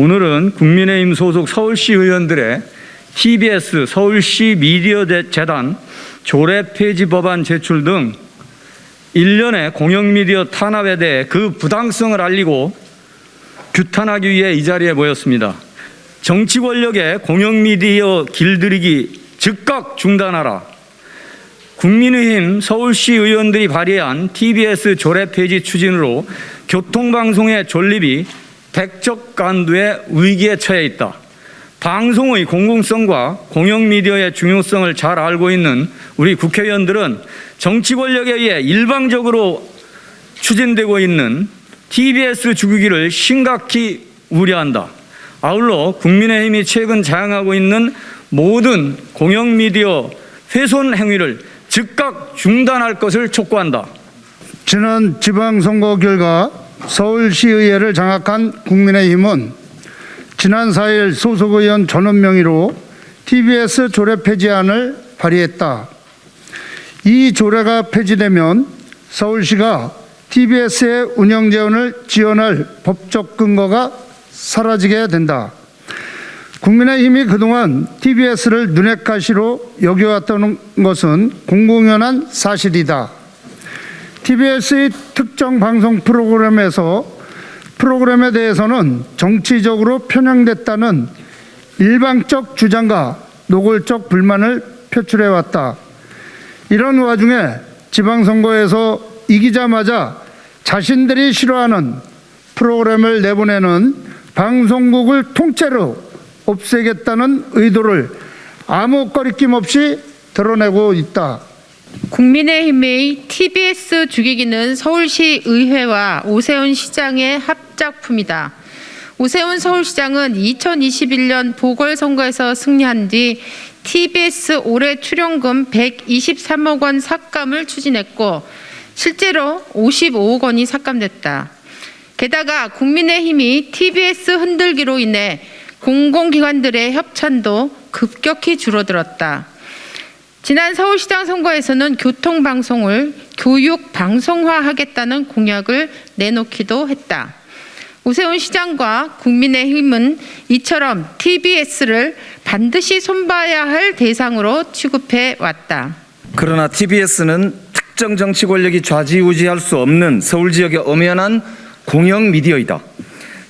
오늘은 국민의힘 소속 서울시 의원들의 TBS 서울시 미디어 재단 조례 폐지 법안 제출 등 일련의 공영미디어 탄압에 대해 그 부당성을 알리고 규탄하기 위해 이 자리에 모였습니다. 정치 권력의 공영미디어 길들이기 즉각 중단하라. 국민의힘 서울시 의원들이 발의한 TBS 조례 폐지 추진으로 교통방송의 존립이 백척간두의 위기에 처해 있다. 방송의 공공성과 공영미디어의 중요성을 잘 알고 있는 우리 국회의원들은 정치 권력에 의해 일방적으로 추진되고 있는 TBS 죽이기를 심각히 우려한다. 아울러 국민의힘이 최근 자행하고 있는 모든 공영미디어 훼손 행위를 즉각 중단할 것을 촉구한다. 지난 지방선거 결과 서울시의회를 장악한 국민의힘은 지난 4일 소속 의원 전원 명의로 TBS 조례 폐지안을 발의했다. 이 조례가 폐지되면 서울시가 TBS의 운영 재원을 지원할 법적 근거가 사라지게 된다. 국민의힘이 그동안 TBS를 눈엣 가시로 여겨왔던 것은 공공연한 사실이다. TBS의 특정 방송 프로그램에 대해서는 정치적으로 편향됐다는 일방적 주장과 노골적 불만을 표출해왔다. 이런 와중에 지방선거에서 이기자마자 자신들이 싫어하는 프로그램을 내보내는 방송국을 통째로 없애겠다는 의도를 아무 거리낌 없이 드러내고 있다. 국민의힘의 TBS 죽이기는 서울시 의회와 오세훈 시장의 합작품이다. 오세훈 서울시장은 2021년 보궐선거에서 승리한 뒤 TBS 올해 출연금 123억 원 삭감을 추진했고 실제로 55억 원이 삭감됐다. 게다가 국민의힘이 TBS 흔들기로 인해 공공기관들의 협찬도 급격히 줄어들었다. 지난 서울시장 선거에서는 교통방송을 교육방송화하겠다는 공약을 내놓기도 했다. 오세훈 시장과 국민의힘은 이처럼 TBS를 반드시 손봐야 할 대상으로 취급해 왔다. 그러나 TBS는 특정 정치 권력이 좌지우지할 수 없는 서울 지역의 엄연한 공영 미디어이다.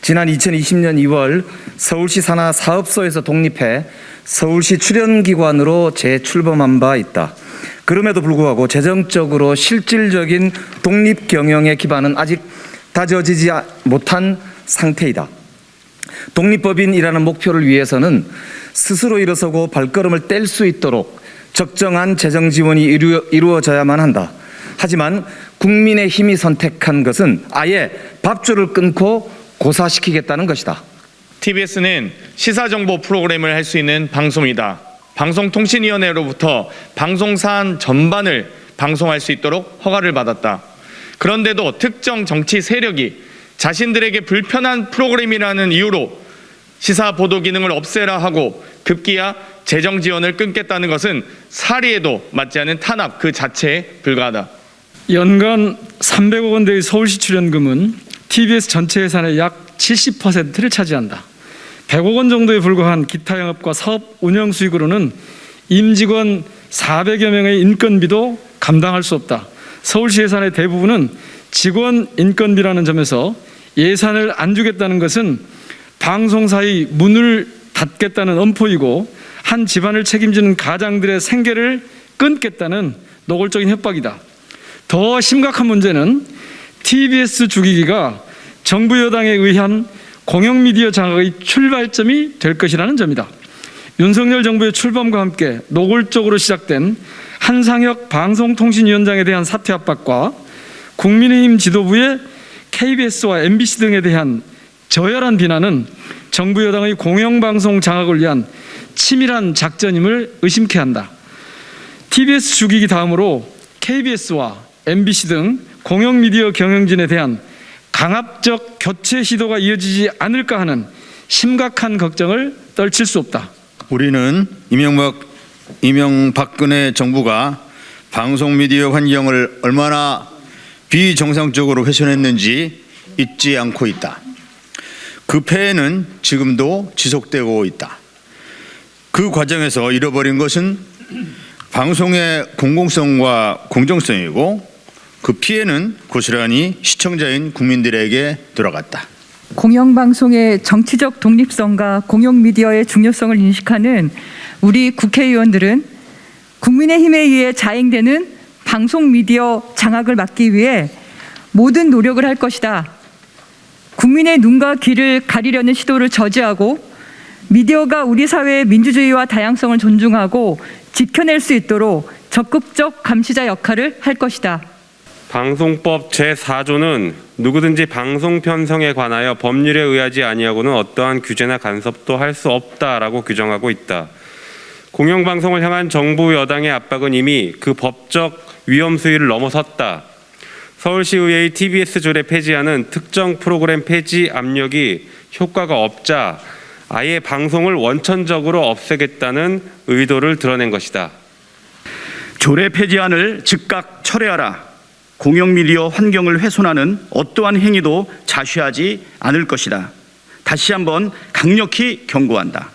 지난 2020년 2월 서울시 산하 사업소에서 독립해 서울시 출연기관으로 재출범한 바 있다. 그럼에도 불구하고 재정적으로 실질적인 독립 경영의 기반은 아직 다져지지 못한 상태이다. 독립법인이라는 목표를 위해서는 스스로 일어서고 발걸음을 뗄 수 있도록 적정한 재정 지원이 이루어져야만 한다. 하지만 국민의힘이 선택한 것은 아예 밥줄을 끊고 고사시키겠다는 것이다. TBS는 시사정보 프로그램을 할 수 있는 방송이다. 방송통신위원회로부터 방송사안 전반을 방송할 수 있도록 허가를 받았다. 그런데도 특정 정치 세력이 자신들에게 불편한 프로그램이라는 이유로 시사 보도 기능을 없애라 하고 급기야 재정 지원을 끊겠다는 것은 사리에도 맞지 않은 탄압 그 자체에 불과하다. 연간 300억 원대의 서울시 출연금은 TBS 전체 예산의 약 70%를 차지한다. 100억 원 정도에 불과한 기타 영업과 사업 운영 수익으로는 임직원 400여 명의 인건비도 감당할 수 없다. 서울시 예산의 대부분은 직원 인건비라는 점에서 예산을 안 주겠다는 것은 방송사의 문을 닫겠다는 엄포이고 한 집안을 책임지는 가장들의 생계를 끊겠다는 노골적인 협박이다. 더 심각한 문제는 TBS 죽이기가 정부 여당에 의한 공영미디어 장악의 출발점이 될 것이라는 점이다. 윤석열 정부의 출범과 함께 노골적으로 시작된 한상혁 방송통신위원장에 대한 사퇴 압박과 국민의힘 지도부의 KBS와 MBC 등에 대한 저열한 비난은 정부 여당의 공영방송 장악을 위한 치밀한 작전임을 의심케 한다. TBS 죽이기 다음으로 KBS와 MBC 등 공영미디어 경영진에 대한 강압적 교체 시도가 이어지지 않을까 하는 심각한 걱정을 떨칠 수 없다. 우리는 이명박근혜 정부가 방송미디어 환경을 얼마나 비정상적으로 훼손했는지 잊지 않고 있다. 그 폐해는 지금도 지속되고 있다. 그 과정에서 잃어버린 것은 방송의 공공성과 공정성이고 그 피해는 고스란히 시청자인 국민들에게 돌아갔다. 공영방송의 정치적 독립성과 공영미디어의 중요성을 인식하는 우리 국회의원들은 국민의힘에 의해 자행되는 방송미디어 장악을 막기 위해 모든 노력을 할 것이다. 국민의 눈과 귀를 가리려는 시도를 저지하고 미디어가 우리 사회의 민주주의와 다양성을 존중하고 지켜낼 수 있도록 적극적 감시자 역할을 할 것이다. 방송법 제4조는 누구든지 방송 편성에 관하여 법률에 의하지 아니하고는 어떠한 규제나 간섭도 할 수 없다라고 규정하고 있다. 공영방송을 향한 정부 여당의 압박은 이미 그 법적 위험 수위를 넘어섰다. 서울시의회의 TBS 조례 폐지하는 특정 프로그램 폐지 압력이 효과가 없자 아예 방송을 원천적으로 없애겠다는 의도를 드러낸 것이다. 조례 폐지안을 즉각 철회하라. 공영미디어 환경을 훼손하는 어떠한 행위도 자시하지 않을 것이다. 다시 한번 강력히 경고한다.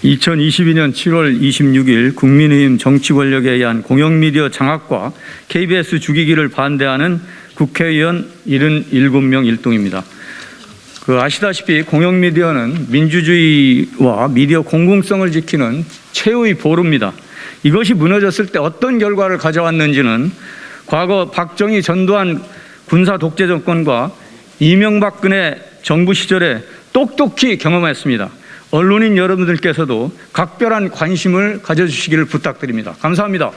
2022년 7월 26일 국민의힘 정치 권력에 의한 공영미디어 장악과 KBS 죽이기를 반대하는 국회의원 77명 일동입니다. 아시다시피 공영미디어는 민주주의와 미디어 공공성을 지키는 최후의 보루입니다. 이것이 무너졌을 때 어떤 결과를 가져왔는지는 과거 박정희 전두환 군사 독재 정권과 이명박근혜 정부 시절에 똑똑히 경험했습니다. 언론인 여러분들께서도 각별한 관심을 가져주시기를 부탁드립니다. 감사합니다.